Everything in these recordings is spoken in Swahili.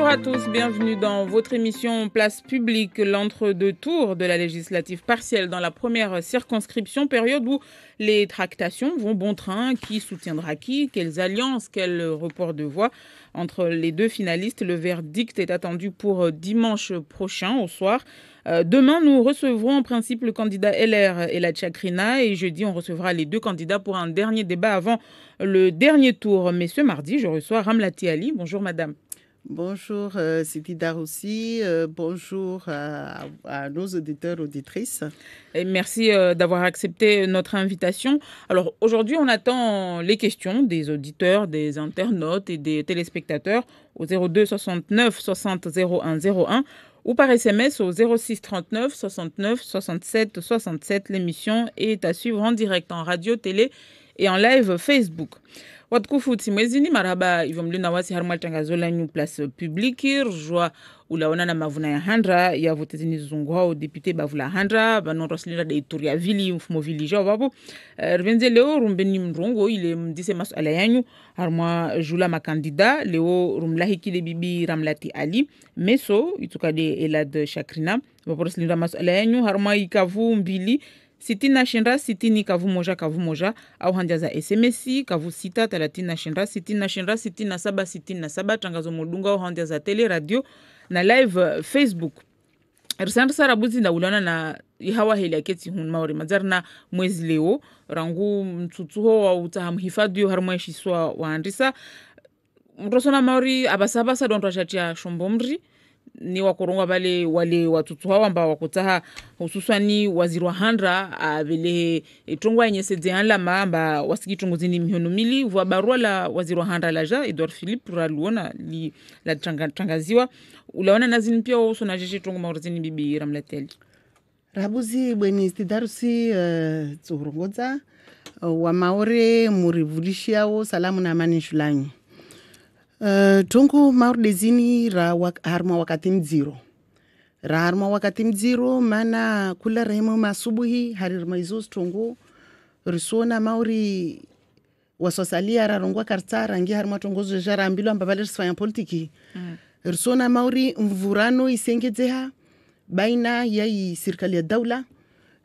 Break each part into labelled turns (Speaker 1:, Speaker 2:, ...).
Speaker 1: à tous, bienvenue dans votre émission Place publique, l'entre-deux tours de la législative partielle dans la première circonscription, période où les tractations vont bon train, qui soutiendra qui, quelles alliances, quel report de voix entre les deux finalistes. Le verdict est attendu pour dimanche prochain au soir. Demain, nous recevrons en principe le candidat LR Elad Chakrina et jeudi, on recevra les deux candidats pour un dernier débat avant le dernier tour. Mais ce mardi, je reçois Ramlati Ali. Bonjour madame.
Speaker 2: Bonjour Sidi Daroussi, bonjour à nos auditeurs, auditrices.
Speaker 1: Et merci d'avoir accepté notre invitation. Alors aujourd'hui, on attend les questions des auditeurs, des internautes et des téléspectateurs au 02 69 60 01 01 ou par SMS au 06 39 69 67 67. L'émission est à suivre en direct en radio, télé et en live Facebook. Watukufu mwezini marhaba hivyo mlina wasi harma tangazo lanyu place publique rjwa ulaona na mavuna ya handra ya votezini zungwa au député bavula handra banoroslinda de ituria vili mfumo vili jao babu rvenze leo rumbeni mrongo ile mdise masuala yanyu harma jula makandida leo rumlahi kile bibi Ramlati Ali meso itukade Elad Chakrina baporoslinda masuala yanyu harma ikavu mbili Sitina shinra sitini kavu moja au hanja za SMS kavu sita talatina shinra sitina saba tangazo modunga au hanja za tele radio na live Facebook. Risanda sarabuzi na ulana na ihawa heli aketi hun maori mazarna mwezi leo rangu mtutuho wa utahamhifadhi harmaishi swa waandisa mrosona maori abasabasa don rashatia shombomri ni wakorongwa wale watutu hawa ambao wakotaha hususani waziri wa handra vile tongwa yenye sedeanla maamba wasikitunguzini mihono mili vwa barua la waziri wa handra laja Edouard Philippe raluona li la tangaziwa ulaona nazini pia uso na jeje tongo maurzini bibi Ramlati Ali
Speaker 2: Rabuzi bweni Darusi tsurongoza wa maore murivulishia salamu na amani shulanyu. Tungu maurdezini harma wakati mziro. Harma wakati mziro mana kula rehemu masubuhi harirma izos tungu risona mauri wasosalia rarongwa karta rangi harma tungu zojara ambilo ambabale risfaya politiki. Risona mauri mvurano isengezeha baina ya serikali ya daula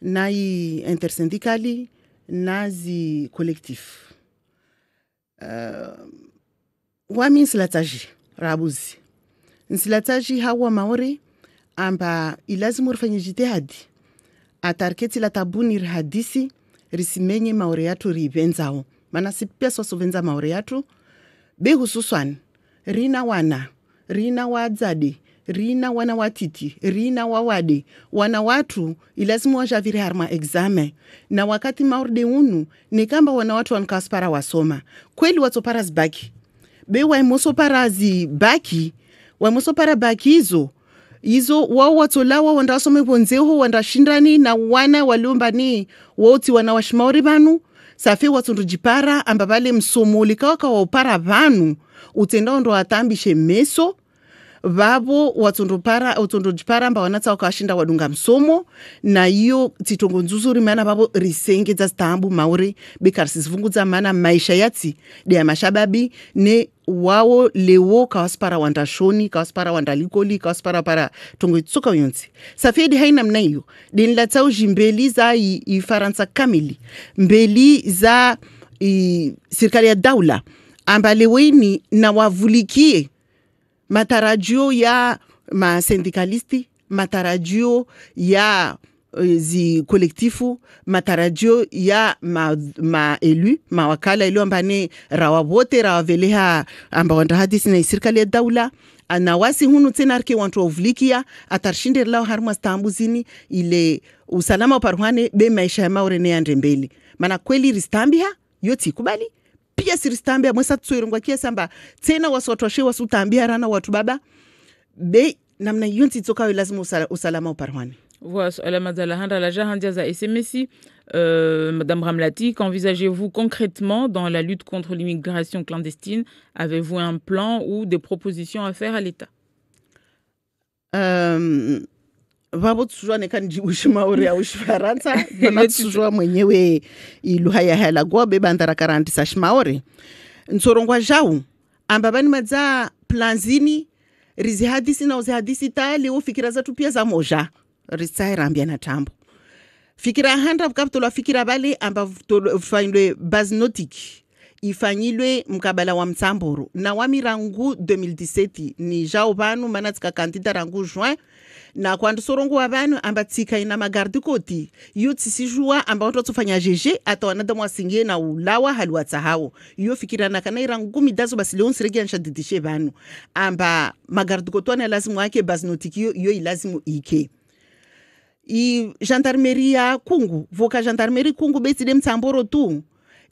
Speaker 2: na intersindikali na zi kolektif. Wami nsilataji rabuzi. Nsilataji hawa maore amba ilazimu rifanye jitihadi. Atarketi la tabuni rihadisi risimenye maore yatu rivenzao. Mana sipia sosu venza maore yatu. Be hususwan, rina wana, rina wadzade, rina wana watiti, rina wawade, wana watu ilazimu wajaviri harma examen. Na wakati maorde unu, nikamba wana watu wankaspara wasoma. Kweli watopara zbaki. Be waimoso para zibaki, waimoso para baki hizo wao watolawa wanda wasome ponzeho wanda shindani na wana waliumbani woti wana washimauri banu safi watundujipara ambabale msomo likawaka wapara banu utenda ndo atambishe meso babo watundujipara amba wanata wakashinda wadunga msomo na hiyo titongo nzuzuri maana babo risenge za stambu mauri bekarsi zivunguza maana maisha yati dia mashababi ne wao lewo kawaspara wandashoni kawaspara wandalikoli kawaspara para tongo itsoka yonzi safedi haina mna hiyo dinlatao jimbeli za ifaransa kamili mbeli za serikali ya daula ambaleweni na wavulikie matarajio ya masindikalisti, matarajio ya zi kolektifu, matarajio ya maelu, mawakala elu ambane rawabote, rawaveleha amba wanda hadisi na serikali ya daula. Anawasi hunu tenarke wantu wavulikia, atarshinde lao harma stambuzini ile usalama uparuhane be maisha ya maure ne andrembeli. Mana kweli ristambiha, yoti kubali. Pia siristambia mwesa tsuirungwa kia samba tena wasotoshe wasutambia rana watu baba be namna yunti tsoka lazima usalama uparwani.
Speaker 1: Voilà, la madala handa la jahandia za SMS. Madame Ramlati, qu'envisagez-vous concrètement dans la lutte contre l'immigration clandestine? Avez-vous un plan ou des propositions à faire à l'État?
Speaker 2: Vabo tsujwa nekani jibushima uri ya ushifaransa Vabo tsujwa mwenyewe iluha ya hela gwa beba ndara karantisa shimaori Nsorongwa jau Ambabani madza planzini rizi hadisi na uzi hadisi ta leo fikira zatu pia za moja risairambia na tambo fikira handa kapitolo fikira bale amba fanywe baznotic ifanyilwe mkabala wa mtsamburu na wamirangu 2017 ni jao banu manatika kandida rangu juin na kwandu sorongo wa banu amba tika ina magardi koti yu tisijua amba watu tufanya jeje ata wanada mwasingie na ulawa halwa tahao yu fikira na kana irangu midazo basi leon siregi ansha didishe banu amba magardi kotwane lazimu wake baznotiki yu ilazimu ike i gendarmeria kungu voka gendarmerie kungu beti de mtsamboro tu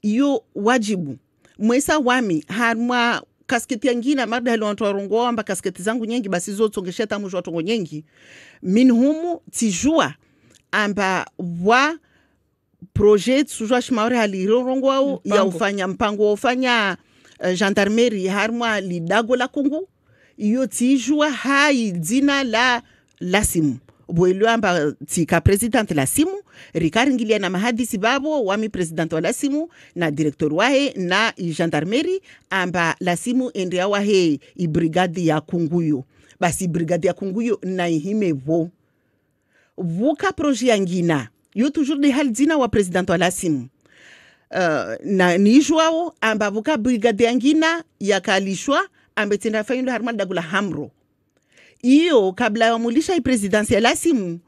Speaker 2: iyo wajibu mwesa wami harma kasketi yangina marda helo watu warongo amba kasketi zangu nyengi basi zo tsongesha tamu jwa tongo nyengi min humu tijua amba wa projet sujwa shimaure halirongo au ya ufanya mpango ufanya gendarmerie harma lidago la kungu iyo tijua hai dzina la lasimu boilo amba tika president la simu rikaringilia na mahadisi babo wami president wa la simu na director wahe na gendarmerie amba la simu endea wahe i brigade ya kunguyo basi brigade ya kunguyo na ihime vo vuka projet yangina yo toujours de haldina wa president wa la simu na nijwao amba vuka brigade yangina yakalishwa amba tenda fayndo harman dagula hamro iyo kabla ya mulisha i presidency la simu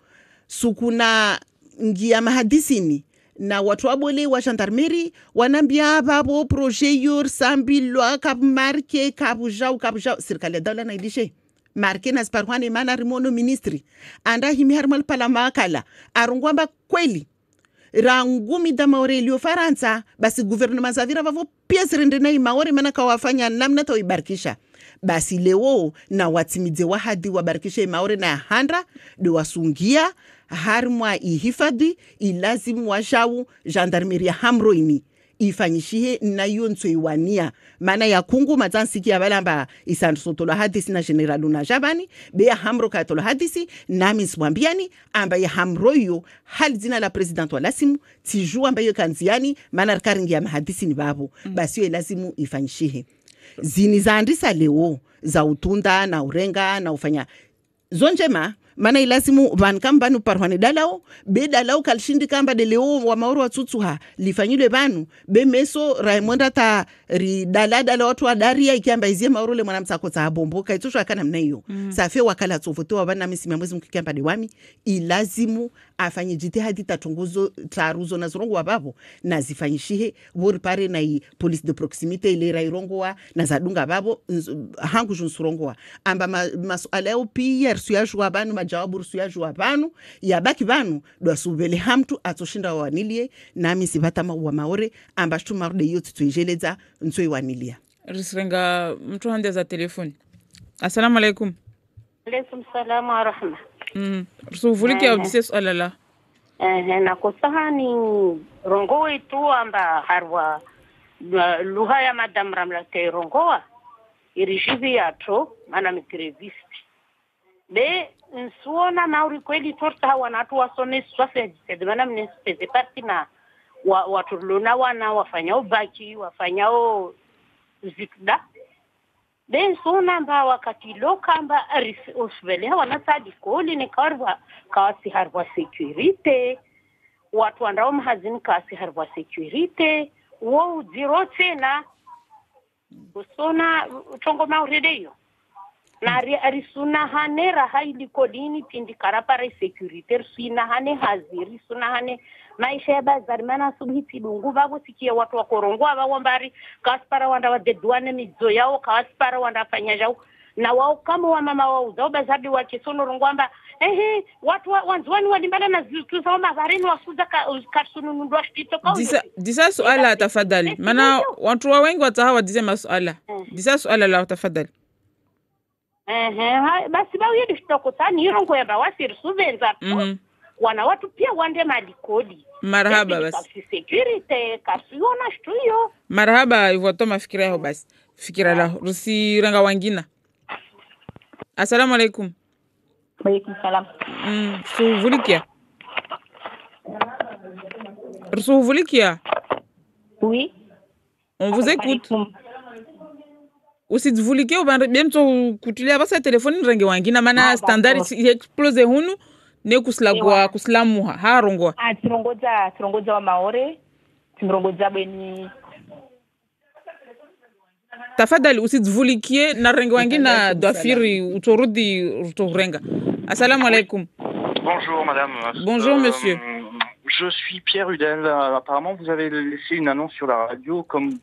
Speaker 2: sukuna ngia mahadisini na watu wabole wa gendarmerie wanambia babo projet yor sambilwa kap marke kabujau serikali dawla na idishe marke na sparwane mana rimono ministry anda himi harmal palama kala arungwamba kweli rangumi da maurelio faransa basi gouvernement zavira vavo pia sirende na maore mana kawafanya namna to ibarkisha basi leo na watimidze wahadi wabarikishe maore na handra de wasungia harmwa ihifadhi ilazimu washau gendarmerie hamroini ifanyishihe na yonso iwania mana ya kungu mazansi ya balamba isansotola hadisi na generalu na jabani be ya hamro katolo hadisi na miswambiani amba ya hamroyo hal zina la president wa lasimu tijua amba yo kanziani mana rikaringi ya mahadisi ni babu basi yo ilazimu ifanyishihe zini zaandisa leo za utunda na urenga na ufanya zonjema mana ilazimu vankambanu parwane dalao be dalao kalshindi kamba de leo wa mauro watutsuha lifanyile banu be meso raimonda ta ri dalada la watu adaria ikiamba izie mauro le mwanamsako ta bomboka itusho akana mnayo safe wakala tsofoto wa bana misima mwezi mkikamba de wami ilazimu afanye jitihadi tatunguzo taruzo na zorongo wa babo na zifanyishihe wori pare na i police de proximite ile rairongo wa na zadunga babo hangu junsurongo wa amba masuala yao pia rsuyaju wa banu majawabu rsuyaju wa banu ya baki banu do asubele hamtu atoshinda wa wanilie nami sibata wa maore amba shtumarde yote tuijeleza nsoi wanilia
Speaker 1: risrenga mtu hande za telefoni. Assalamu alaikum.
Speaker 3: Alaikum salam wa rahma.
Speaker 1: Rusuvuliki au dise swala la
Speaker 3: na kusahani rongowe tu amba harwa lugha ya madam Ramla rongowa irishivi yato mana mikrevist be nsuona mauri kweli torta hawa na watu wasone swafya jisedimana mnespeze parti na watu luna wana wafanya ubaki wafanya zikda ben sona mba wakati loka mba osvele wana tadi koli ni karwa kasi harwa security watu andao mahazini kasi harwa security wo zero tena usona chongo mauredeyo na arisuna hanera haili kodini pindi karapare security sina hane haziri suna hane maisha ya bazari mana subhiti dungu babo sikia watu wa korongo abawombari kaspara wanda wa dedwane mizo yao kaspara wanda fanya jao na wao kama wa mama wao zao bazadi wa kisono rongwamba watu wanzwani walimbana na zitu zao mabarini wafuza karsunu nundwa shito kwa
Speaker 1: disa suala tafadhali mana watu wa wengi watahawa dize masuala disa suala la tafadhali
Speaker 3: basi bao yedi shitoko tani irongo ya bawasiri suvenza wana watu pia wande malikodi
Speaker 1: marhaba basi
Speaker 3: security kasiona shtuyo
Speaker 1: marhaba hivyo to mafikira yao basi fikira la rusiranga wangina. Assalamu alaikum.
Speaker 3: Wa alaikum salam.
Speaker 1: Rusuvulikia.
Speaker 3: Oui.
Speaker 1: On vous écoute. usidivulike ubemto kutilia basa telefoni nrenge wangina mana standard explose hunu ne kuslagwa kuslamuha harongoa
Speaker 4: tirongodza wa maore timrongodza bweni.
Speaker 1: Tafadhali usidivulikie na rengi wangina dwafiri utorudi utorenga. Assalamu alaikum.
Speaker 5: Bonjour madame.
Speaker 1: Bonjour monsieur.
Speaker 5: Je suis Pierre Hudel. Apparemment vous avez laissé une annonce sur la radio comme...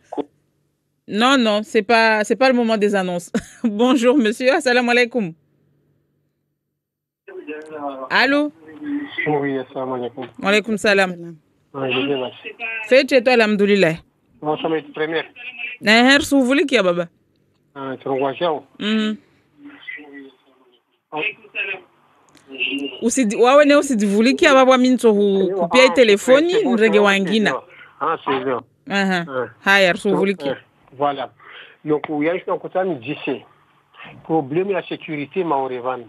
Speaker 1: Non, c'est pas le moment des annonces. Bonjour monsieur, assalamu alaikum. Allô?
Speaker 6: Oui, assalamu alaikum.
Speaker 1: Wa alaikum salam. Faites toi alhamdulillah.
Speaker 6: Moi ça m'est première.
Speaker 1: Na her suvulikia baba.
Speaker 6: Turongwashao.
Speaker 1: Wawe ne usidivulikia baba minto kupia telefoni nrege wangina.
Speaker 6: C'est bien.
Speaker 1: Haya suvulikia.
Speaker 6: Voilà. Donc il y a juste un côté d'ici. Problème la sécurité maorevan.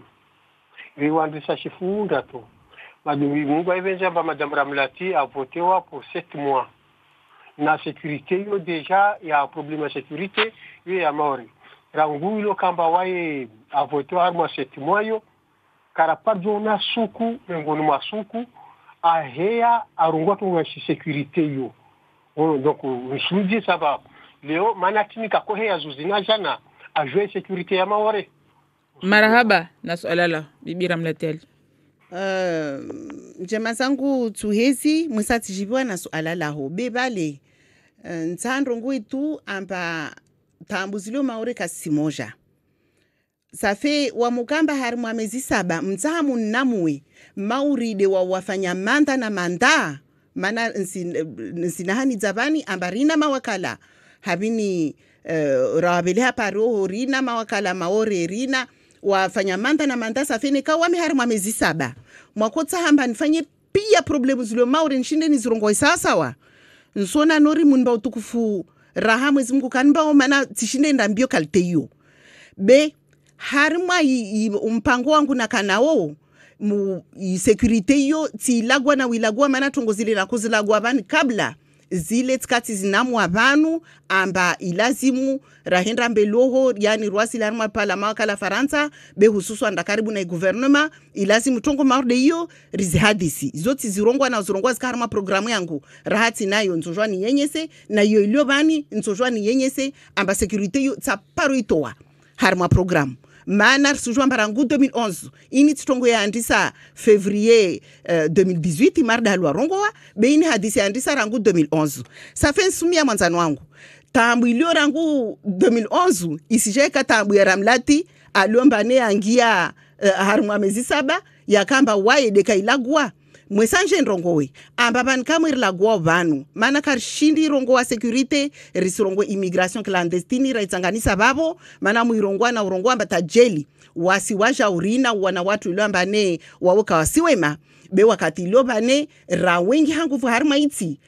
Speaker 6: Riwandi sa chifunda to. Madame Mungu evenja ba madame Ramlati a voté pour 7 mois. Na sécurité yo déjà il y a un problème de sécurité yo ya maori. Rangu ilo kamba wae a voté harma 7 mois yo. Karapadzo na suku ngoni masuku a heya arungwa to wa sécurité yo. Donc je me dis ça va. Leo manatini kako heya zuzina jana a jouer sécurité ya maori.
Speaker 1: Marahaba na swala la bibi Ramlati.
Speaker 2: Njema zangu tuhezi mwisatijibiwa na suala laho bebale ntandrongo itu amba tambuzilio maore kasimoja safe wa mukamba hari mwamezi 7 mtahamu namwe mauride wa wafanya manda na manda mana nsinahani zabani ambarina mawakala habini rawabele hapa roho rina mawakala maore rina wafanya manda na manda safeni ka wami hari mwamezi 7 mwakotsa hamba nifanye pia problemu zilio maure nshinde nizirongo sawa nsona nori munba utukufu raha mwezi Mungu kanba omana tishinde ndambio kalteyo be hari mwa mpango wangu na kanao mu security yo tilagwa na wilagwa mana tongozile na kuzilagwa bani kabla zile tskati zinamu abantu amba ilazimu rahenda mbeloho yani rwasi la rma parlement kala Faransa be hususu anda karibu na gouvernement ilazimu tongo maurde hiyo rizihadisi zoti zirongwa na zirongwa zikarma programu yangu rahati nayo nzojwa ni yenyese na yo ilio bani nzojwa ni yenyese amba security yo tsaparo itowa harma programu mana sujwa mbarangu 2011 ini tsitongo ya andisa février 2018 marda halwa rongowa be ini hadisi andisa rangu 2011 safen sumia mwanzano wangu tambu ilio rangu 2011 isijeka tambu ya Ramlati aliomba ne angia harumwa mezi 7 yakamba waye deka ilagwa mwesanje nrongowe ambaban kamwe lagwa vanu mana karshindi rongo wa security risirongo immigration clandestine raitsanganisa babo mana muirongwa na urongwa ambata jeli wasi waja urina wana watu ilamba ne wawoka wasiwema be wakati ilioba ne rawengi hangu harma iti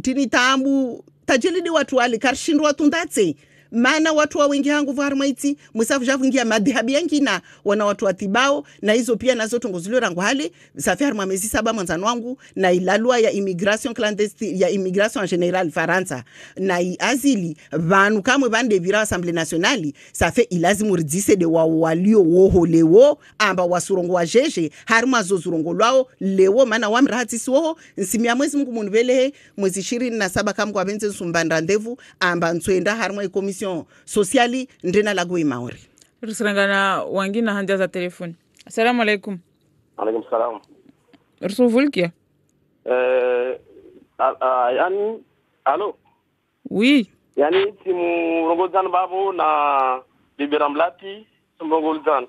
Speaker 2: tini tambu tajeli di watu wale karshindwa tundatse mana watu wa wengi hangu varma iti musafu jafungia madhabi yangina wana watu watibao na hizo pia nazo tongozilio rangu hali safi harma mezi 7 mwanzano wangu na ilalua ya immigration clandestine ya immigration en general Faransa na azili vanu kamwe bande vira Assemblée nationale safi ilazimu ridise de walio woho lewo amba wasurongo wa jeje harma zozurongo lwao lewo mana wamrahati soho nsimia mwezi Mungu munvele mwezi 27 kamwe abenze sumbanda ndevu amba ntwenda harma ikomi sociali ndena lagwe maori
Speaker 1: rusrangana wangina hanja za telefoni. Assalamu alaikum.
Speaker 7: Alaikum salam.
Speaker 1: Rusuvulkia.
Speaker 7: Yani allo.
Speaker 1: Oui.
Speaker 7: Yani timu rongozan babo na bibi Ramlati sumbongolzan.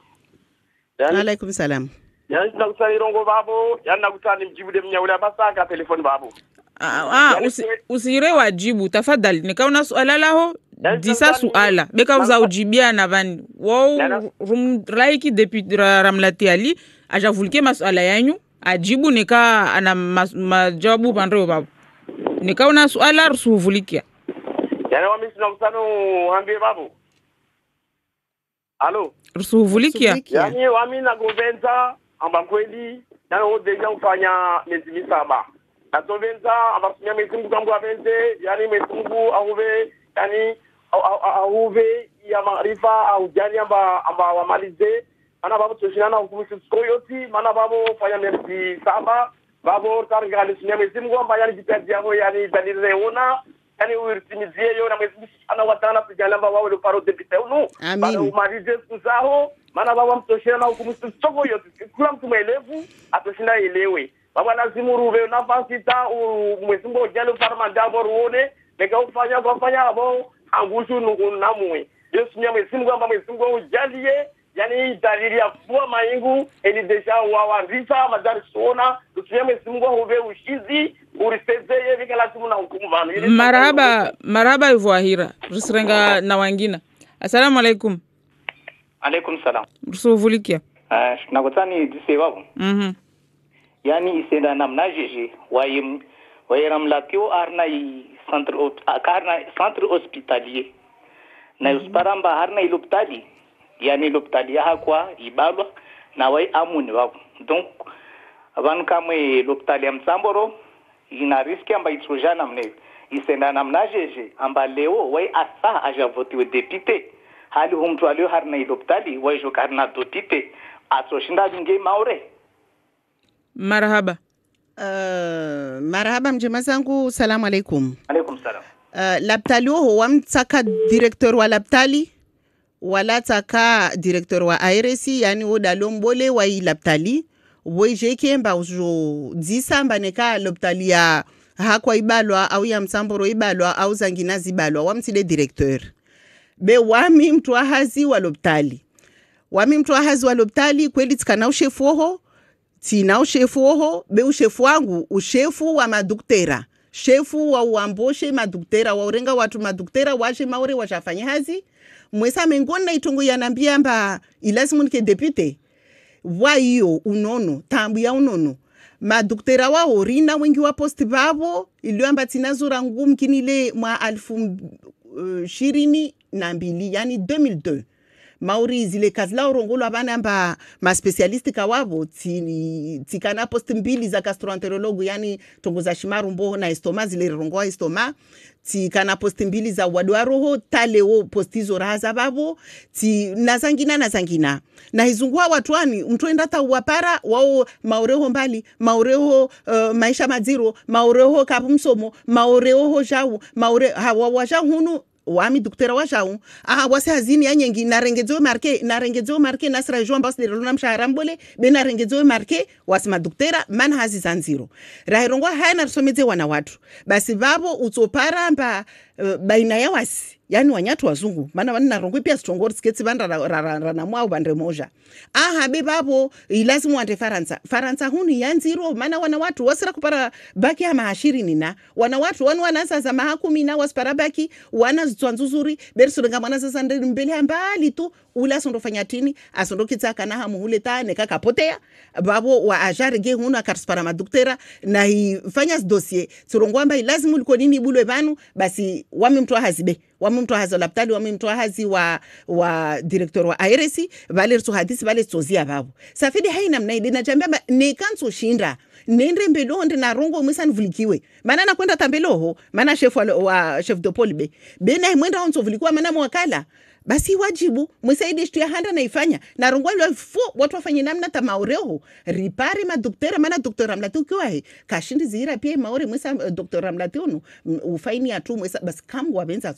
Speaker 2: Yani alaikum salam.
Speaker 7: Yani nakusani rongo babo yani nakusani mjibude mnyaula basaka telefoni babo.
Speaker 1: Usire wajibu tafadhali nikaona suala laho disa suala beka uza ujibia na vani wao rumraiki depuis Ramlati ali ajavulike masuala yanyu ajibu nika ana majawabu bandro babu nikaona suala rusuvulikia
Speaker 7: yani wami sinakusano hambie babu allo
Speaker 1: rusuvulikia
Speaker 7: yani wami na govenza amba kweli yani o deja ufanya miezi 7 atovenza abasimia mesungu kambu avenze yani mesungu ahube yani auve ya maarifa au jani amba wamalize mana babo tushina hukumu skoyoti mana babo fanya miezi 7 babo targa alisema mwezi Mungu amba yani jipedi yao yani daliliona yani uirtimizie yo na mwezi ana watana kujalamba wao le paro depute unu bado umalize kuzao mana babo mtoshina hukumu skoyoti kila mtu mwelevu atoshinda elewe baba lazima uruve nafasi ta mwezi Mungu jalo farma dabo ruone lega ufanya abo angushu namwe Yesu nyama Mungu amba mwezi Mungu ujalie yani dalili ya fua maingu eli deja wawarisa madari suona tusieme Mungu huve ushizi urisezeye vika lazima na hukumu vanu
Speaker 1: maraba ivoahira rusirenga na wangina. Assalamu alaikum.
Speaker 8: Alaikum salam.
Speaker 1: Rusuvulikia
Speaker 8: nakutani dise wabo yani isenda namna jeje wayram latio arna centre hospitalier na usparamba harna iloptali yani loptali hakwa ibalwa na wai amuni wao donc avant kamwe loptali ya Msamboro ina riski amba itrojana mne isenda namna jeje amba leo wai asa aja votiwe député hali humtu alio harna iloptali wai jo karna dotite atoshinda binge maure.
Speaker 1: Marhaba.
Speaker 2: Marhaba mjema zangu, salamu alaikum.
Speaker 8: Alaikum salam.
Speaker 2: Laptali ho wamtaka directeur wa laptali wala taka directeur wa ARC yani odalombole wa laptali wejeke mba ujo disamba neka laptali ya hakwa ibalwa au ya Msamboro ibalwa au zanginazi ibalwa wamtile directeur be wami mtu ahazi wa laptali kweli tikana ushefu ho tina ushefu ho be ushefu wangu ushefu wa maduktera shefu wa uamboshe maduktera wa urenga watu maduktera washe maure washafanya hazi mwesa mengona itungu yanambia mba ilazimu nike depute wa hiyo unono tambu ya unono maduktera wao rina wengi wa posti babo iliyoamba tinazura ngumu kinile mwa 2022 yani 2002 mauri zile kazi la urongolo abana mba ma specialist kawabo tikana post mbili za gastroenterologu yani tongo za shimaru mboho na estoma zile rongoa estoma tikana post mbili za wadwaroho taleo postizo raza babo nazangina na hizungua watuani mtu enda ta wapara wao maureho mbali maureho maisha maziro maureho kapumsomo maureho jau maure hawa waja hunu wami duktera wajau wase hazini ya nyengi narengezo marke nasra jo ambas de lona mshahara mbole be narengezo marke wasima duktera man hazi zanziro rahirongwa hana someze wana watu basi babo utopara mba baina ya wasi yani wanyatu wazungu maana wana rongwe pia strongor sketsi banda rana mwao bande moja be babo ilazimu wande faransa huni yanziro maana wana watu wasira kupara baki ya mahashiri nina wana watu wana sasa mahakumi na waspara baki wana zitwanzuzuri bersurenga mwana sasa ndeli mbele mbali tu ula sondo fanya tini asondo kitaka na hamu hule tane kakapotea babo wa ajarege huna karspara maduktera na ifanya dossier surongwamba ilazimu liko nini bulwe banu basi wami mtu hazibe wami mtu hazo laptali wami mtu hazi wa director wa ARC vale so hadisi vale tozia babo safidi haina mnaide na jambia ne kanso shinda nendre mbelo onde na rongo mwisani vulikiwe maana nakwenda tambeloho maana chef de pole be na mwenda onzo vulikiwa maana mwakala basi wajibu mwisaidi shtu ya handa na ifanya na rongwalo watu wafanye namna ta maureho ripari maduktera maana doktora mlatu kiwahe kashindi zihira pia maure mwisa doktora mlatu unu ufaini ya tu mwisa basi kamgu wabenza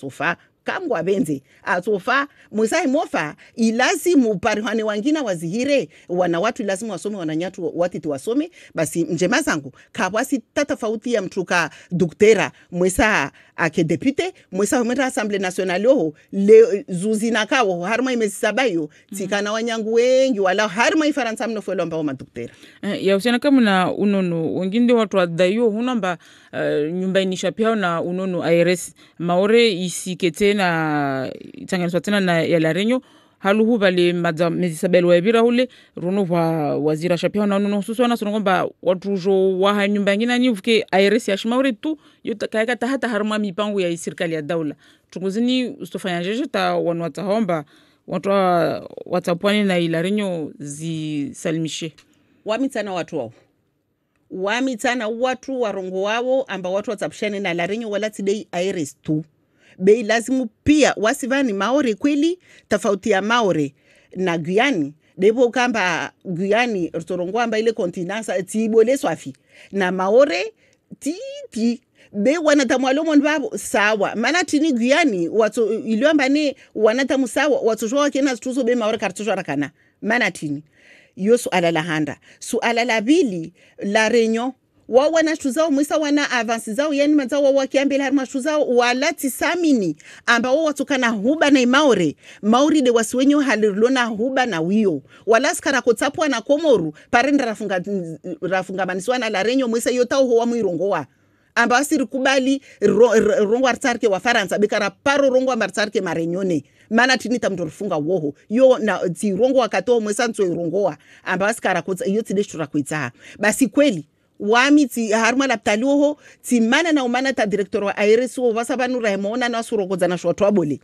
Speaker 2: atofa mwisa mofa ilazimu parihane wangina wazihire wana watu ilazimu wasome wananyatu wati tuwasome basi njema zangu kabwasi tatafauti ya mtuka doktera mwisa ake depute mwisa mwenda Assemblée Nationale yoho le zuzina kawo harma imesisabayo tikana wanyangu wengi wala harma ifaransa mnofelo ambao madoktera
Speaker 1: ya usiana kama na unono wengine watu wadayo hunamba nyumba inisha pia na unono ARS maore isikete na itanganiswa tena na ya Larenyo haluhu bale madam Mezisabel Webira hule rono wazira shapia na unono hususu wana sonongomba watujo waha nyumba ngina nivuke ARS ya shimaure tu yota kayaka hata harma mipango ya serikali ya daula tunguzini ustofanya jeje ta wanwata homba watu watapwani na Ilarenyo zisalimishe
Speaker 2: wamitana watu wao wamitana watu warongo wao amba watu watapshane na Larenyo wala tidei ARS tu bei lazimu pia wasivani Maore kweli tofauti ya Maore na Guyani depo kamba Guyani rtorongo amba ile kontinansa tibole swafi na Maore ti be wanatamwalo monbabo sawa mana tini Guyani watu iliomba ni wanatamu sawa watu jwa kena tuzo be Maore kartujo rakana mana tini yo suala la handa suala la bili la Réunion wana shuzao mwisa wana avansi zao yani mazao wakiambia harma shuzao wala tisamini ambao watokana huba na Maori de wasiwenyo halirlona huba na wiyo wala skara kotapwa na Komoru parenda rafunga maniswa na la Réunion mwisa yotao huwa mwirongoa ambao sirikubali rongo artarke wa Faransa bikara paro rongo artarke marenyone mana tinita mtorufunga woho yo na ti rongo wakatoa mwisa nso irongoa ambao skara kotsa yo tideshtura kuita basi kweli wami ti harma la ptaluho ti mana na umana ta director wa ARSO vasabanu rahemona na surogoza na shotwa bole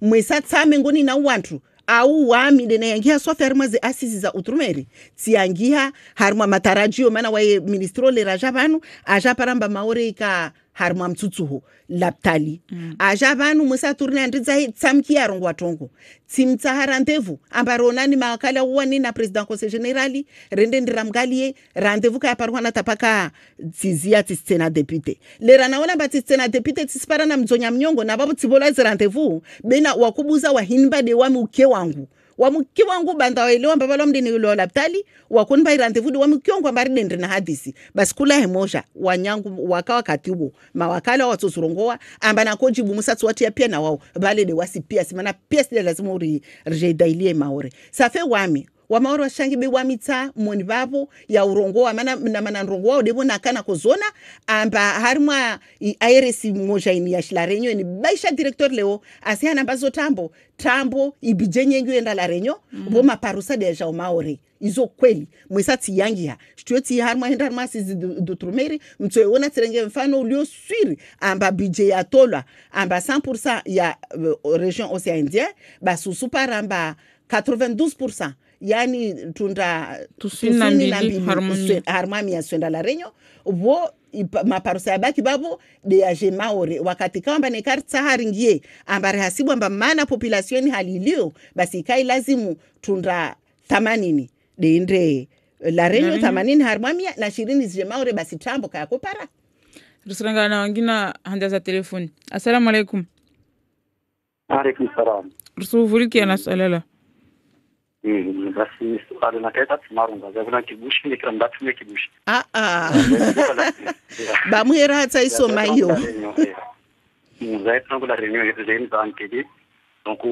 Speaker 2: mwesa tsame ngoni na wantu au wami de na yangia so ferma ze asisi za utrumeri ti yangia harma matarajio mana wa ministro le rajabanu aja paramba Maore ka harma mtsutsuho laptali ajabanu mwesa turne andriza tsamki ya rongo watongo timtsahara ndevu ambarona ni makala wani na president conseil generali rende ndiramgalie rendez-vous ka parwana tapaka tizia tistena député lera naona batistena député tispara na mzonya mnyongo na babu tibola zi rendez-vous bena wakubuza wa hinba de wami uke wangu banda waelewa mbabalo mdini ulo laptali wakunba rendez-vous de wami uke wangu ambari dendri na hadisi basi kula hemosha wanyangu wakawa katibu mawakala watosurongoa amba na kojibu musatsu watia pia na wao bale de wasi pia simana pia sile lazima uri rejailie Maore safe wami wa Maore washangi be wamita moni babo ya urongoa mana rongoa debo nakana kozona amba harma ARS moja ini ya la Réunion ni baisha directeur leo asiana mbazo tambo ibijenye ngenda la Réunion bo maparusa deja o Maore izo kweli mwisati yangia shtueti harma henda masi d'outre-mer mtsoona tsirenge mfano ulio swiri amba budget ya tola amba 100% ya région océan Indien basusu paramba 92% yani tunda tusini na mbili harmoni swenda la Réunion wo maparusa yabaki babo de age Maore wakati kamba ne karta haringie ambare hasibu amba mana population halilio basi kai lazimu tunda 80 de inde la Réunion 80 harmamia na 20 zije Maore basi tambo kaya kopara
Speaker 1: rusanga na wengine handa za telefoni. Assalamu alaikum.
Speaker 9: Alaikum salam.
Speaker 1: Rusuvuliki ana salala.
Speaker 9: Basi swali na kaita tumarunga zavuna kibushi ni kila mdatu ni kibushi.
Speaker 2: Ba muhera hata iso mayo.
Speaker 9: Mzai tangu la Réunion yetu zaini za ankedi. Donc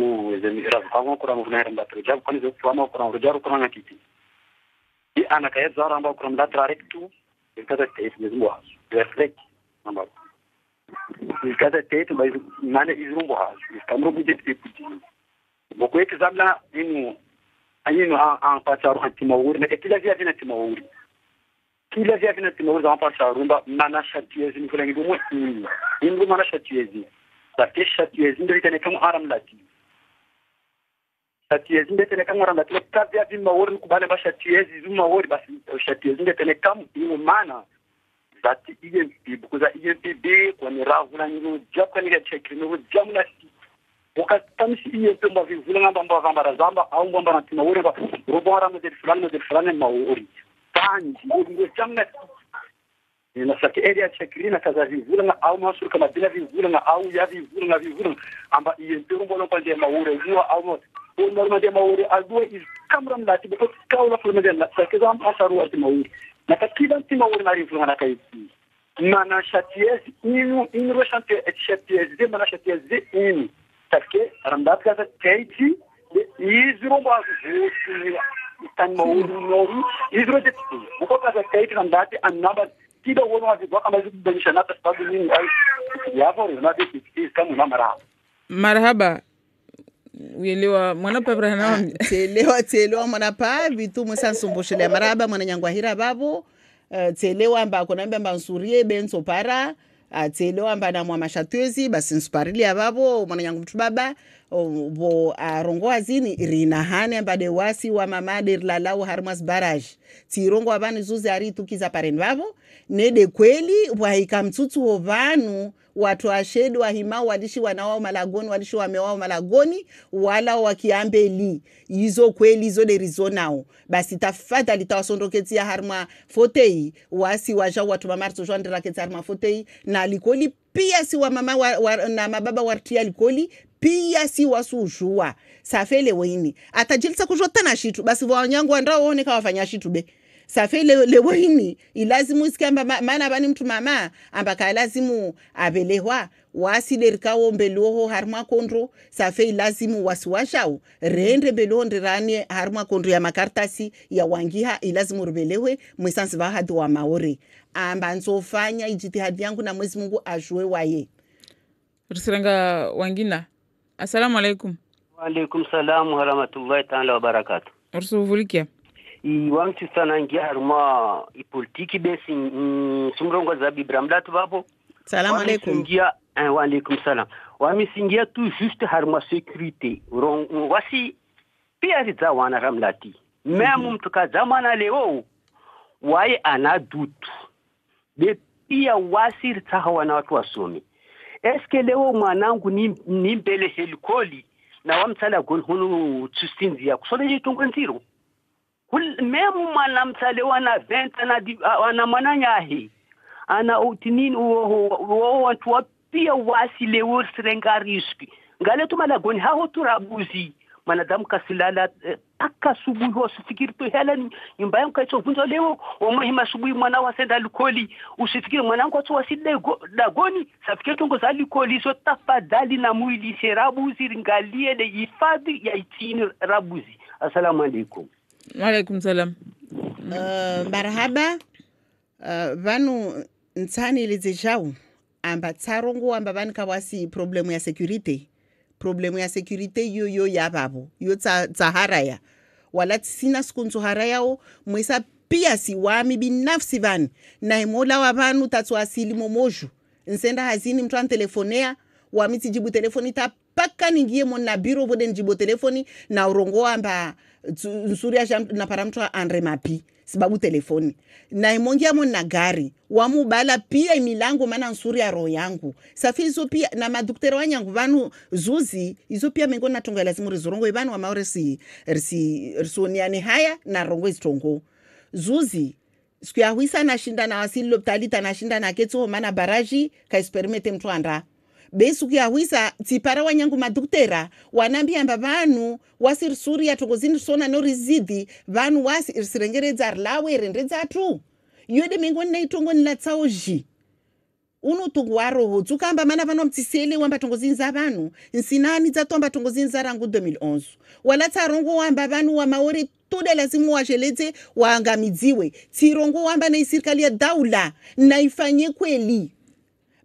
Speaker 9: zemi rafamu kura mvunera mdatu jabu kwani zo tuwama kura mrujaru kura ngakiti. Ana kaya zara amba kura mdatu rarektu. Ikata teisi mezimwa. Reflect. Amba. Ikata teisi mane izrumbo hazu. Kamro budget ekuti. Boko ekizamla inu ayinu an pacharu antimauri na kila via vina timauri. Kila via vina timauri za pacharu mba mana shatiezi ni kulangi gumo inu mana shatiezi. Sake shatiezi ndio itane kama aram lati. Shatiezi ndio itane kama aram lati. Kila via vina mauri kubale ba shatiezi zuma mauri basi shatiezi ndio itane kama inu mana zati INP bukuza INPB kwa ni ravuna nyo japa ni chekri nyo jamna wakatamisi INP mba vivula ngamba mba vambara zamba au mba na timauri ba robora mzee fulani mauri tanji nyo jamna na saki area chekri na kaza vivula au masuru kama bila vivula au ya vivula amba INP mbolo pande mauri nyo au norma de mauri aldo is kamram lati because kaula fulma de la saki zam asaru ati mauri na katika timauri na vivula na kai mana shatiezi inu shante shatiezi de mana shatiezi inu take ramdat ka kaiti izro ba tan mauri nori izro de buko ka kaiti ramdat annaba kida wono wa kama zibisha na tasabu nini ai ya bora na de kama
Speaker 1: marhaba uelewa mwana pabra na
Speaker 2: telewa mwana pa vitu msansumbushile marhaba mwana nyangwahira babu telewa amba konamba mbansurie benso para telewa amba na mwa mashatwezi basi nsparili ababo mwana nyangu mtu baba bo rongo azini rina hane amba de wasi wa mamade lalau harmas barrage ti rongo abani zuzi ari tukiza paren babo ne de kweli wa ikamtutu ovanu watu ashedu wahima wadishi wanawao malagoni wadishi wamewao malagoni wala wakiambeli hizo kweli hizo derizonao basi tafadhali tawasondoketia harma fotei wasi waja watu mamarto jwandira ketia harma fotei na likoli pia si wa mama na mababa wartia likoli pia si wasujua safele weini atajilisa kujota na shitu basi wanyangu andao one kawafanya shitu be safele leweini ilazimu isikamba maana bani mtu mama ambaka lazimu abelehwa wasiderikawo mbeloho harma kondro safe ilazimu wasiwashao rende belonde rani harma kondro ya makartasi ya wangiha ilazimu rubelewe mwesansi bahadi wa maore amba nzofanya ijitihadi yangu na Mwenyezi Mungu ajue waye.
Speaker 1: Rusiranga wangina. Assalamu alaikum.
Speaker 10: Wa alaikum salam wa rahmatullahi ta'ala wa barakatuh.
Speaker 1: Ursuvulikia.
Speaker 10: Wantu sana ngia haruma ipolitiki besi sumrongo za bibramlatu bapo.
Speaker 2: Salamu alaikum.
Speaker 10: Wa alaikum salam. Wamisingia tu juste haruma sécurité. Wasi pia riza wana ramlati. Memu mtuka zamana leo wae anadutu. Be pia wasi ritaha wana watu wasomi. Eske leo mwanangu ni mbele helikoli na wamsala hunu tsustinzi ya kusole jitungu nziro. Memu mwanamsale wana 20 wana mwananyahi. Ana utinini uo watu wapia wasi leo sirenga riski. Ngale tumalagoni hao turabuzi. Manadamu kasilala taka subuhi usifikiri tu hela nyumba yangu kaicho vunja leo umuhima subuhi mwana wasenda alkoli usifikiri mwanangu watu waside dagoni safikiri tungo za alkoli so tafadhali na mwili serabuzi ringalie de hifadhi ya itini rabuzi. Assalamu alaikum.
Speaker 1: Wa alaikum salam.
Speaker 2: Marhaba. Vanu nsani lizejao amba tsarongo amba vanu kawasi problemu ya security yo ya babo yo haraya wala sina sikunzu harayao mwesa pia si wami binafsi van na imola wa vanu tatwasili momoju nsenda hazini mtu an telefonea wami tijibu telefoni tapaka ningie mona biro bode njibu telefoni na urongo amba nsuri ya na paramtu andre mapi sababu telefoni na imongia mona gari wamubala pia imilango mana nsuri ya roho yangu safi hizo pia na maduktera wanyangu vanu zuzi hizo pia mengo na tongo lazimu rizorongo ibanu wa maore risoniane haya na rongo istongo zuzi siku ya huisa na shinda na wasili loptalita na shinda na keto mana baraji ka experimente mtu anda besu ya huisa tipara wanyangu maduktera wanambia amba vanu wasir suria tongozini sona no rizidi vanu wasi sirengereza lawe rendeza tu yode mengoni na itongo ni latsaoji uno tungwaro tukamba mana vanu mtisele wamba tongozini za vanu nsinani za tomba tongozini za rangu 2011 wala tarongo wamba vanu wa maori tude lazimu wajeleze waangamiziwe tirongo wamba na serikali ya daula na ifanye kweli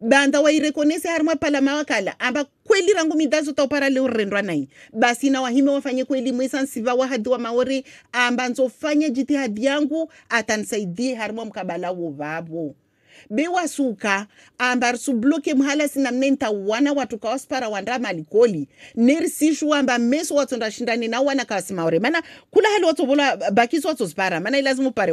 Speaker 2: banda wa irekonese harma pala mawakala amba kweli rangu midazo taupara leo rendwa nai basi na wahime wafanye kweli mwesa nsiva wahadi wa maori amba nzofanya jitihadi yangu atansaidia harma mkabala wovabo bewa suka amba subloke mhala sina mnenta wana watu kawaspara wanda malikoli nerisishu amba meso watu ndashindani na wana kawasi maori mana kula hali watu bola bakiso watu spara mana ilazimu pare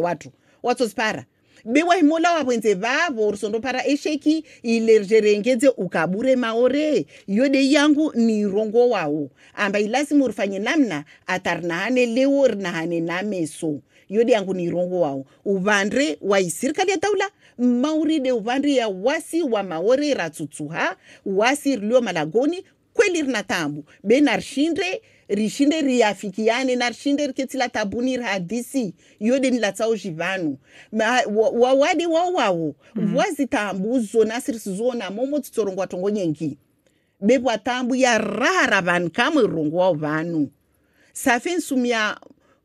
Speaker 2: watu spara bewa himola wapenze vavo urusondo para esheki ilerjerengeze ukabure maore yode yangu ni rongo wao amba ilazimu urfanye namna atarnahane leo rnahane nameso yode yangu ni rongo wao uvandre wa isirikali ya daula mauri de uvandre ya wasi wa maore ratutsuha wasi rilio malagoni kweli rinatambu benarshindre rishinde riafikiane na rishinde riketila tabuni hadisi yode nilatsao jivanu wawade wao wazi tambuzo nasirisizo momo tsorongwa tongo nyengi bebwa tambu ya rara van kamwe rongwa vanu safen sumia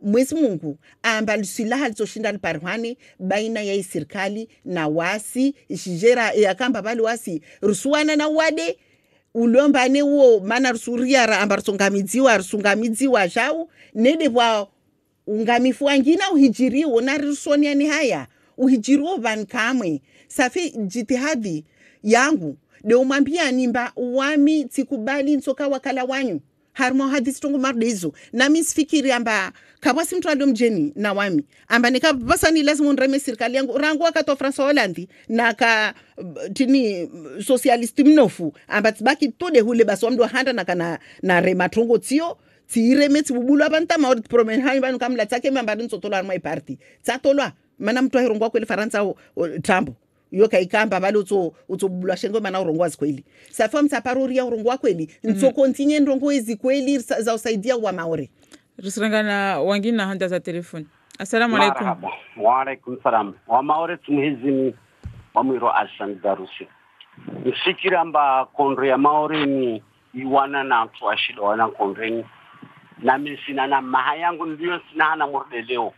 Speaker 2: Mwenyezi Mungu amba lusilaha litoshinda liparwane baina ya serikali na wasi ishijera yakamba bali wasi rusuana na wade ulomba ne wo mana rusuria amba rusungamidziwa jao nede bwa ungamifu wangina uhijiri wona rusonia ni haya uhijiro van kamwe safi jitihadi yangu de umambia nimba wami tikubali nsoka wakala wanyu harmo hadisi tongo mardezo na misfikiri amba kabasi mtu ado mjeni na wami amba nika basa ni lazima nreme serikali yangu rangu wakato François Hollande na ka tini socialist mnofu amba tibaki tode hule basi wamdu handa na kana na rematongo tio tireme tibubulu abanta ma promen hani banu kamla take mamba nsotola mai party tsatolwa mana mtu ahirongwa kweli Faransa Trump yo kaikamba bali utsobulwa shengo mana urongwa zikweli safa mtsaparoria urongwa kweli ntso continue ndongo ezikweli za usaidia wa maore
Speaker 1: risirangana wangina handa za telefoni. Assalamu alaikum.
Speaker 10: Wa alaikum salam. Wa maore tumhezini wa mwiro Alsan Darusi. Nifikiri amba kondre ya maore ni iwana na tuashida wana kondre ni na misina na maha yangu ndiyo sina hana morde leo.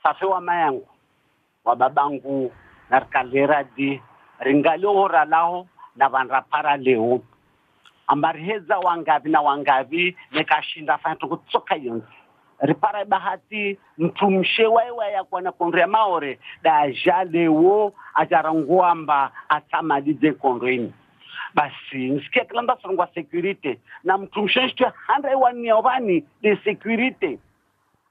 Speaker 10: Safe wa mayangu wa babangu na kalera di ringalio hora lao na vanrapara leo. Ambariheza wangavi na wangavi nekashinda fanto kutsoka yonzi ripara bahati mtumshe waiwa ya kwa na kondre maore da jalewo ajarangwamba atamalize kondreni basi nisikia kilamba songwa security na mtumshe shtu handai wani ovani de security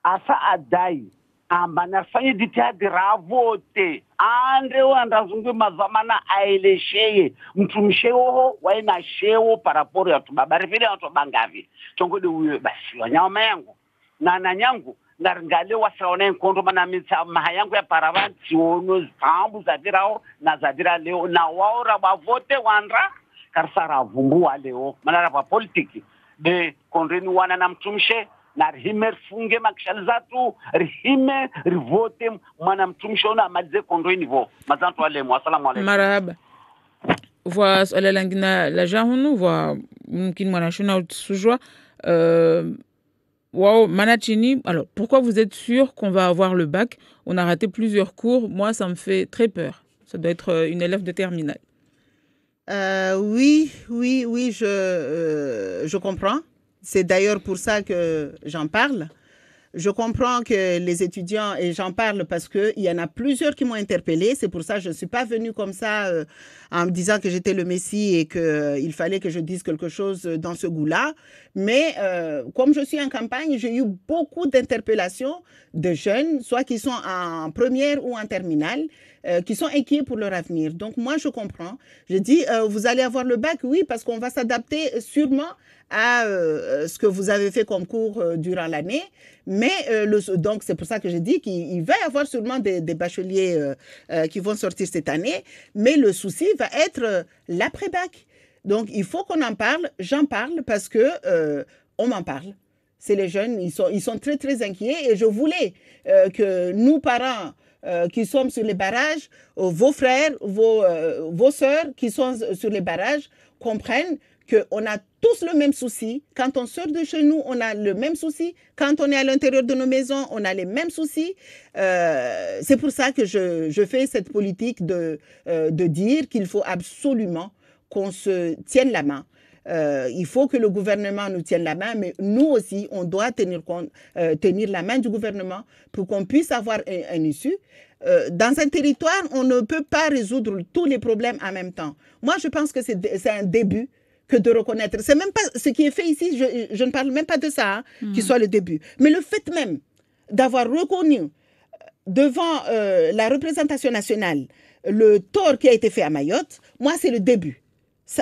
Speaker 10: asa adai amba nafanya ditadi ravote ande wandazungu mazamana ailesheye mtumshewo waina shewo paraporo ya tubabari vile watu bangavi chongode uwe basi wanyama yangu na nanyangu ngaringale wasaone nkondo mana mitsa mahayangu ya paravanti ono zambu zadirao na zadira leo na waora bavote wandra karsara vumbu leo manara pa politiki de kondreni wana na mtumshe na rihime rifunge makishalizatu rihime rivote mwana mtumshona amalize kondreni vo mazantu walemu. Assalamu alaikum.
Speaker 1: Marhaba. Voa swala langina la jahunu voa mkin mwana shuna utsujwa wow manachini. Alors pourquoi vous êtes sûr qu'on va avoir le bac? On a raté plusieurs cours, moi ça me fait très peur. Ça doit être une élève de terminale.
Speaker 2: Oui, je comprends. C'est d'ailleurs pour ça que j'en parle. Je comprends que les étudiants, et j'en parle parce qu'il y en a plusieurs qui m'ont interpellée. C'est pour ça que je ne suis pas venue comme ça en me disant que j'étais le Messie et qu'il fallait que je dise quelque chose dans ce goût-là. Mais comme je suis en campagne, j'ai eu beaucoup d'interpellations de jeunes, soit qui sont en première ou en terminale, qui sont inquiets pour leur avenir. Donc moi, je comprends. Je dis, vous allez avoir le bac, oui, parce qu'on va s'adapter sûrement à ce que vous avez fait comme cours durant l'année. Mais donc, c'est pour ça que je dis qu'il va y avoir sûrement des bacheliers qui vont sortir cette année. Mais le souci va être l'après-bac. Donc, il faut qu'on en parle. J'en parle parce que on m'en parle. C'est les jeunes, ils sont très, très inquiets. Et je voulais que nous, parents, qui sommes sur les barrages, vos frères, vos sœurs qui sont sur les barrages, comprennent qu'on a tous le même souci. Quand on sort de chez nous, on a le même souci. Quand on est à l'intérieur de nos maisons, on a les mêmes soucis. C'est pour ça que je fais cette politique de dire qu'il faut absolument qu'on se tienne la main. Il faut que le gouvernement nous tienne la main, mais nous aussi, on doit tenir la main du gouvernement pour qu'on puisse avoir un issue. Dans un territoire, on ne peut pas résoudre tous les problèmes en même temps. Moi, je pense que c'est un début que de reconnaître. C'est même pas ce qui est fait ici, je ne parle même pas de ça, qui soit le début. Mais le fait même d'avoir reconnu devant la représentation nationale le tort qui a été fait à Mayotte, moi, c'est le début.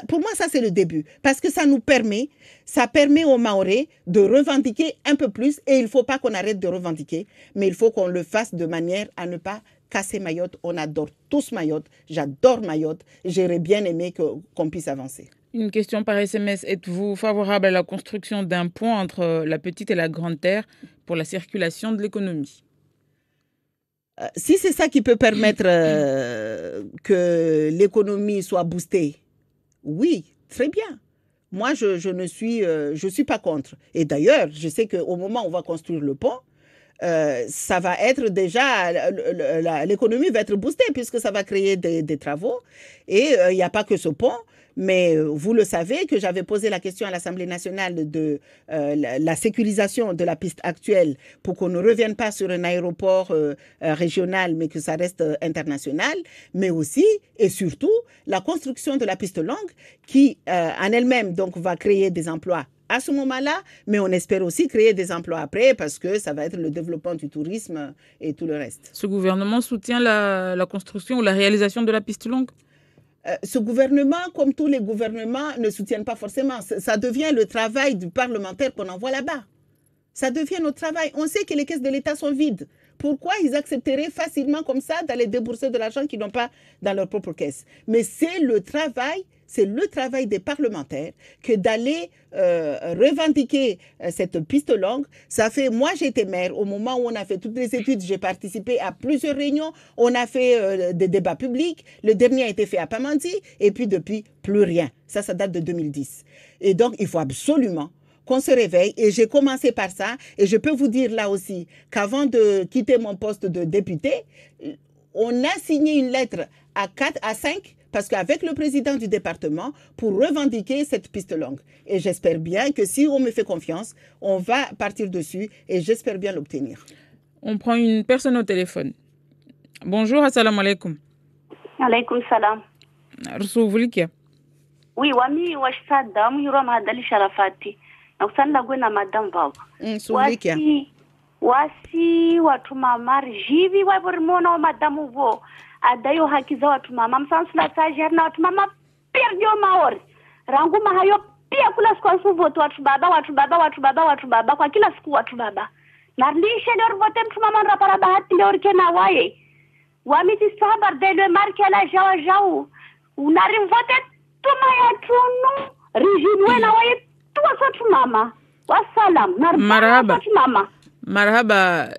Speaker 2: Pour moi, ça, c'est le début. Parce que ça permet aux Mahorais de revendiquer un peu plus. Et il ne faut pas qu'on arrête de revendiquer, mais il faut qu'on le fasse de manière à ne pas casser Mayotte. On adore tous Mayotte. J'adore Mayotte. J'aurais bien aimé qu'on puisse avancer.
Speaker 1: Une question par SMS. Êtes-vous favorable à la construction d'un pont entre la Petite et la Grande Terre pour la circulation de l'économie?
Speaker 2: Si c'est ça qui peut permettre que l'économie soit boostée, oui, très bien. Moi, je suis pas contre. Et d'ailleurs, je sais qu'au moment où on va construire le pont, ça va être déjà, l'économie va être boostée puisque ça va créer des travaux. Et il n'y a pas que ce pont. Mais vous le savez que j'avais posé la question à l'Assemblée nationale de la sécurisation de la piste actuelle pour qu'on ne revienne pas sur un aéroport régional, mais que ça reste international. Mais aussi et surtout la construction de la piste longue qui, en elle-même, donc, va créer des emplois à ce moment-là, mais on espère aussi créer des emplois après parce que ça va être le développement du tourisme et tout le reste.
Speaker 1: Ce gouvernement soutient la construction ou la réalisation de la piste longue?
Speaker 2: Ce gouvernement, comme tous les gouvernements, ne soutiennent pas forcément. Ça devient le travail du parlementaire qu'on envoie là-bas. Ça devient notre travail. On sait que les caisses de l'État sont vides. Pourquoi ils accepteraient facilement comme ça d'aller débourser de l'argent qu'ils n'ont pas dans leur propre caisse? Mais c'est le travail des parlementaires que d'aller revendiquer cette piste longue. Moi, j'étais maire au moment où on a fait toutes les études. J'ai participé à plusieurs réunions. On a fait des débats publics. Le dernier a été fait à Pamandzi. Et puis depuis, plus rien. Ça date de 2010. Et donc, il faut absolument qu'on se réveille, et j'ai commencé par ça, et je peux vous dire là aussi qu'avant de quitter mon poste de député, on a signé une lettre à 5, parce qu'avec le président du département, pour revendiquer cette piste longue. Et j'espère bien que si on me fait confiance, on va partir dessus, et j'espère bien l'obtenir.
Speaker 1: On prend une personne au téléphone. Bonjour, assalamu alaikum.
Speaker 3: Alaikum salam.
Speaker 1: Rasuvulikia.
Speaker 3: Oui, wami washsadam yuram hadali sharafati. Na kusanda gwena madam vao. Wasi watu mamari jivi waborimona wa madamu vo. Adayo haki za watu mama. Msansula tajari na watu mama pia ndio maori. Rangu mahayo pia kula siku wa voto watu baba. Kwa kila siku watu baba. Na lishe leo vote mtu mama nrapara bahati leo rikena waye. Wamiti sabar delwe marke la jawa jau. Unarim vote tuma ya tunu. Rijinwe na waye. Mama. Wassalam.
Speaker 1: Marhaba. Marhaba.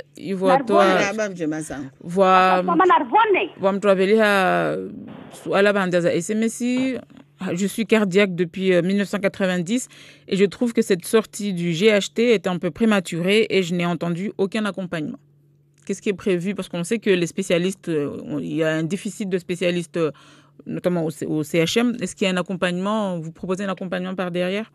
Speaker 1: Je suis cardiaque depuis 1990 et je trouve que cette sortie du GHT est un peu prématurée et je n'ai entendu aucun accompagnement. Qu'est-ce qui est prévu? Parce qu'on sait que les spécialistes, il y a un déficit de spécialistes, notamment au CHM. Est-ce qu'il y a un accompagnement? Vous proposez un accompagnement par derrière?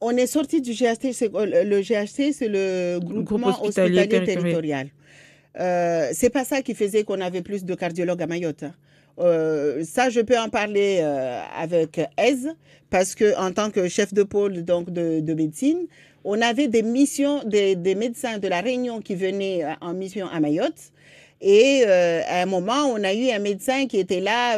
Speaker 2: On est sorti du GHT. Le GHT, c'est le groupement hospitalier territorial. C'est pas ça qui faisait qu'on avait plus de cardiologues à Mayotte. Ça, je peux en parler avec Aise, parce que en tant que chef de pôle donc de médecine, on avait des missions des médecins de la Réunion qui venaient en mission à Mayotte. Et à un moment, on a eu un médecin qui était là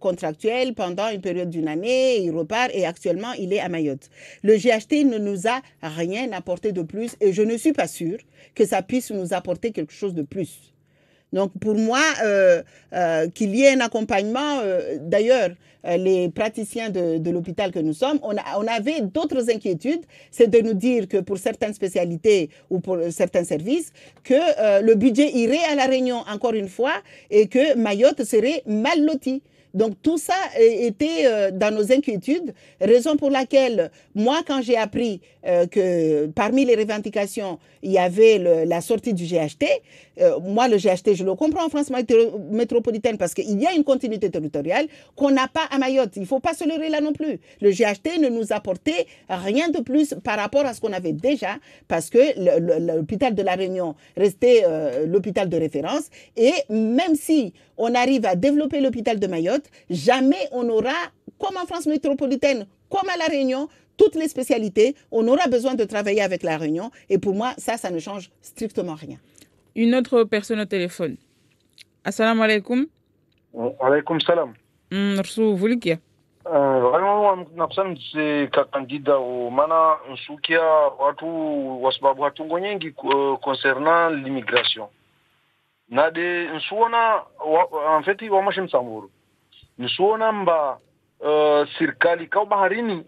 Speaker 2: contractuel pendant une période d'une année, il repart et actuellement, il est à Mayotte. Le GHT ne nous a rien apporté de plus et je ne suis pas sûre que ça puisse nous apporter quelque chose de plus. Donc pour moi, qu'il y ait un accompagnement, d'ailleurs, les praticiens de l'hôpital que nous sommes, on avait d'autres inquiétudes, c'est de nous dire que pour certaines spécialités ou pour certains services, que le budget irait à La Réunion encore une fois et que Mayotte serait mal lotie. Donc tout ça était dans nos inquiétudes, raison pour laquelle moi quand j'ai appris que parmi les revendications il y avait la sortie du GHT, moi le GHT je le comprends en France métropolitaine parce qu'il y a une continuité territoriale qu'on n'a pas à Mayotte, il ne faut pas se leurrer là non plus. Le GHT ne nous apportait rien de plus par rapport à ce qu'on avait déjà parce que l'hôpital de La Réunion restait l'hôpital de référence et même si on arrive à développer l'hôpital de Mayotte, jamais on aura, comme en France métropolitaine, comme à La Réunion, toutes les spécialités, on aura besoin de travailler avec La Réunion. Et pour moi, ça ne change strictement rien.
Speaker 1: Une autre personne au téléphone. Assalamu alaikum.
Speaker 11: Alaikum salam.
Speaker 1: Rasuvulikia.
Speaker 11: Vraiment, c'est candidat au mana nsukia watu wasababu hatungo nyingi concernant l'immigration. Nade nsuona en fait wamashe msamburu nsuona mba serikali kwa baharini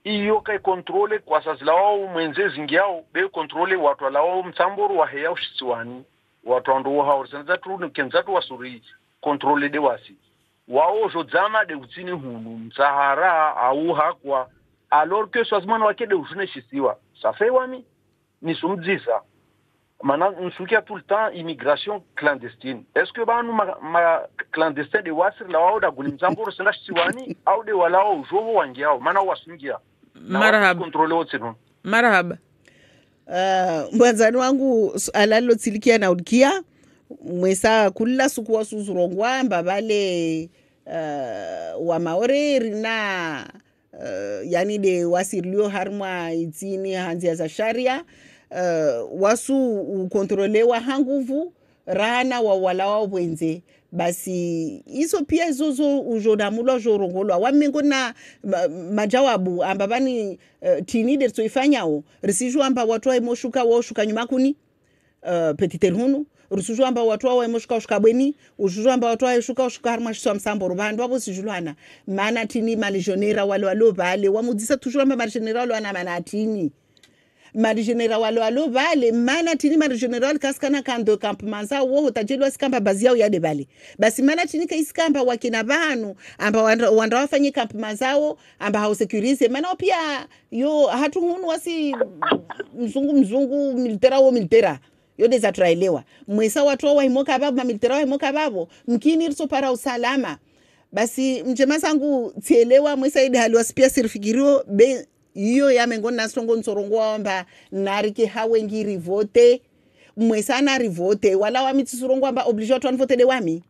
Speaker 11: iyo kai controle kwa sasa lao mwenzezi ngiao be controle watu lao msamburu wa heya ushisiwani watu ndo hao senza tu kenzatu wasuri controle de wasi wao jodzama de utini hunu msahara au hakwa alors que swazmana wake de usune shisiwa safe wami ni sumdzisa. Maintenant, on souhaite tout le temps immigration clandestine. Est-ce que ma clandestin de wasir la wao da gulimzamburu sena shiwani au de walao jowo wangiao mana wasungia
Speaker 1: marhaba
Speaker 11: controle wote non
Speaker 1: marhaba
Speaker 2: mwanzani wangu alalotsilikia na udikia mwesa kula sukuwa suzurongwa mbabale wa maore rina yani de wasirlio harma itini hanzia za sharia wasu ukontrolewa hanguvu rana wa wala wa wenze basi hizo pia zozo ujodamulwa jorongolwa wamengo na majawabu amba bani tini de tsoifanyao risiju amba watu wa imoshuka wo shuka nyuma kuni petiter hunu rusuju amba watu wa imoshuka shuka bweni ujuju amba watu wa shuka harma shwa msambo rubando wabo sijulwana maana tini malijonera walo vale wamudzisa toujours amba malijonera walo ana mana tini marigenera walo vale mana tini marigeneral kaskana kando campements wo tajelo sikamba bazi yao yade vale basi mana tini ka iskamba wakina vanu amba wanda wafanye campements zao amba hao securize mana pia yo hatu hunu wasi mzungu militera yo dezatraelewa mwesa watu wa himoka babo militera wa himoka babo mkini riso para usalama basi mjema sangu tielewa mwesa ide hali pia sirifikirio be iyo yamengo nasongo nsorongo amba narike hawengi rivote mwesana rivote wala wamitsongo amba obligation watu vote de wami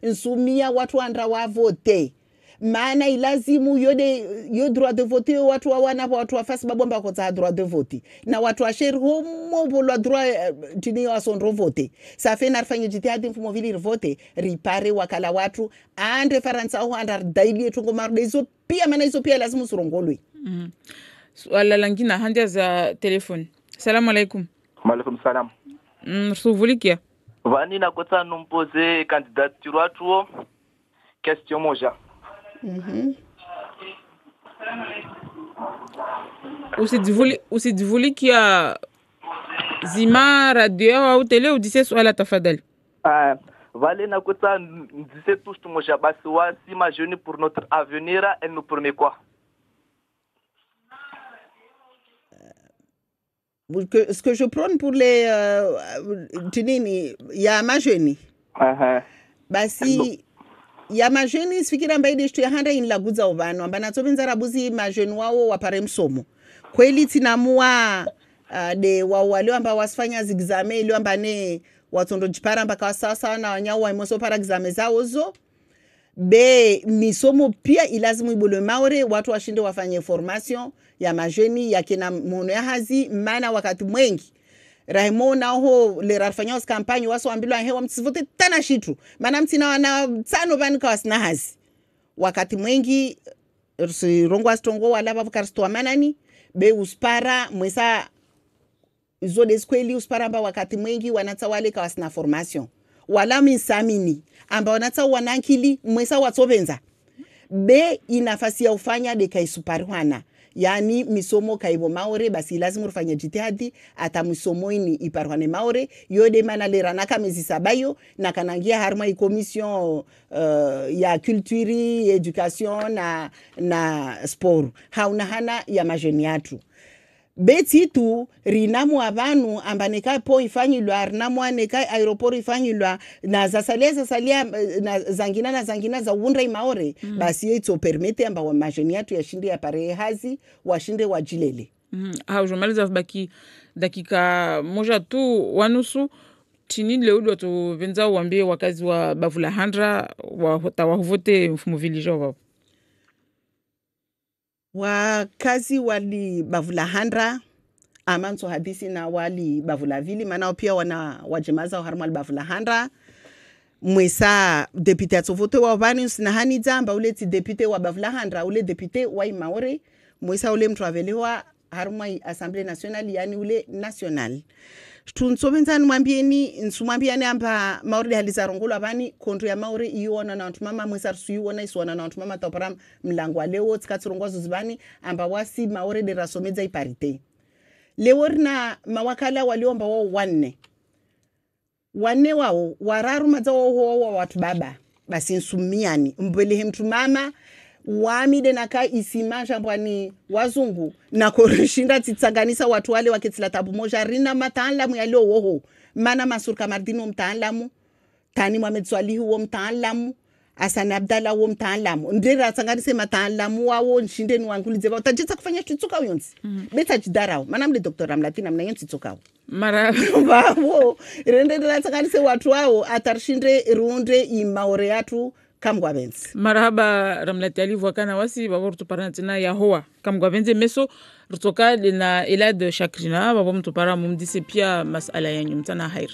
Speaker 2: nsumia watu andra wa vote maana ilazimu yo droit de vote watu wana watu wafasi babomba kwa za droit de vote na watu washeri homo bolwa droit tini wasonro vote safe narfanye jitihadi mfumo vili vote ripare wakala watu ande faransa au andar daily tungo marde hizo pia maana hizo pia lazima surongolwe.
Speaker 1: Swala langina handia za telefoni. Salamu alaikum.
Speaker 12: Maalaikum salam.
Speaker 1: Suvulikia.
Speaker 12: Vani na kota numpoze candidature watu question moja.
Speaker 1: Usidivulikia zima radio au tele udise swala tafadhali.
Speaker 12: Vale na kota ndise tout moja basi wasi ma jeune pour notre avenir elle nous promet quoi?
Speaker 2: Ce que je prône pour les tinini ya majeni basi ya majeni sifikira mbaide shtu ya handa inlaguza ovano amba natsobenza rabuzi majeni wao wapare msomo kweli tinamua de wale amba wasifanya zigzame ile amba ne watondo jipara amba kwa sasa na wanyao wa imoso para exame zao zo be misomo pia ilazimu ibolo maore watu washinde wafanye formation ya majeni ya kina mono ya hazi maana wakati mwengi Raimona ho le rafanya os campagne waso ambilwa hewa mtsivote tana shitu maana mtina wana tsano bani kwa wasina hazi wakati mwengi rongwa stongo wala bavukaristoa manani be uspara mwesa zode skweli uspara amba wakati mwengi wanatawale kwa wasina formation wala minsamini amba wanatsa wanankili mwesa watsobenza be inafasi ya ufanya de kaisuparwana yani misomo kaibo maore basi lazima ufanye jitihadi ata misomo ini iparwane maore yode mana lerana kamezi sabayo na kanangia harma commission ya culture education na sport hauna hana ya majeni yatu beti tu rinamu abanu ambaneka po ifanyilwa rinamu aneka aeroport ifanyilwa na zasalia na zangina za undra imaore basi yeto permete amba wa majeni yatu yashinde ya pare hazi washinde wajilele.
Speaker 1: Haujomaliza baki dakika moja tu wanusu chini leo watu venza waambie wakazi wa Bavula Handra watawavote mfumo villageois wao.
Speaker 2: Wakazi wali Bavula Handra amanso hadisi na wali Bavula Vili manao pia wana wajemaza harmal Bavula Handra mwesa depute atsovote wa vani na hani zamba ule ti depute wa Bavula Handra ule depute wa Imaore mwesa ule mtravelewa harma Assemblée nationale yani ule national tunsobenzani mwambieni nsumwambiani amba maore haliza rongolo abani kontro ya maore iona na mama mwesa rusuiona isona na mama taparam mlango leo tsikatsorongozo zibani amba wasi maore de rasomeza iparite leo na mawakala waliomba wao wanne wao wararu mazao wao watu baba basi nsumiani mbele mtu mama wamide naka isima jambwani wazungu na korishinda titsanganisa watu wale waketsila tabu moja rina mataalamu ya leo woho mana Masurka Mardino mtaalamu Tani Mohamed Swalihi wo mtaalamu Hassan Abdalla wo mtaalamu ndira tsanganise mataalamu wao nshinde ni wangulize ba utajitsa kufanya chitsuka uyonzi beta jidarao mana mle Dr. Ramlatina mna yenzi tsukao
Speaker 1: mara
Speaker 2: bawo rende tsanganise watu wao atarshinde runde imaore yatu kamgwavenzi
Speaker 1: marhaba Ramlati Ali wakana wasi babor tupara tina ya hoa kamgwavenzi meso rutoka na Elad Shakrina babom tupara mumdise pia masala yanyu mtana hair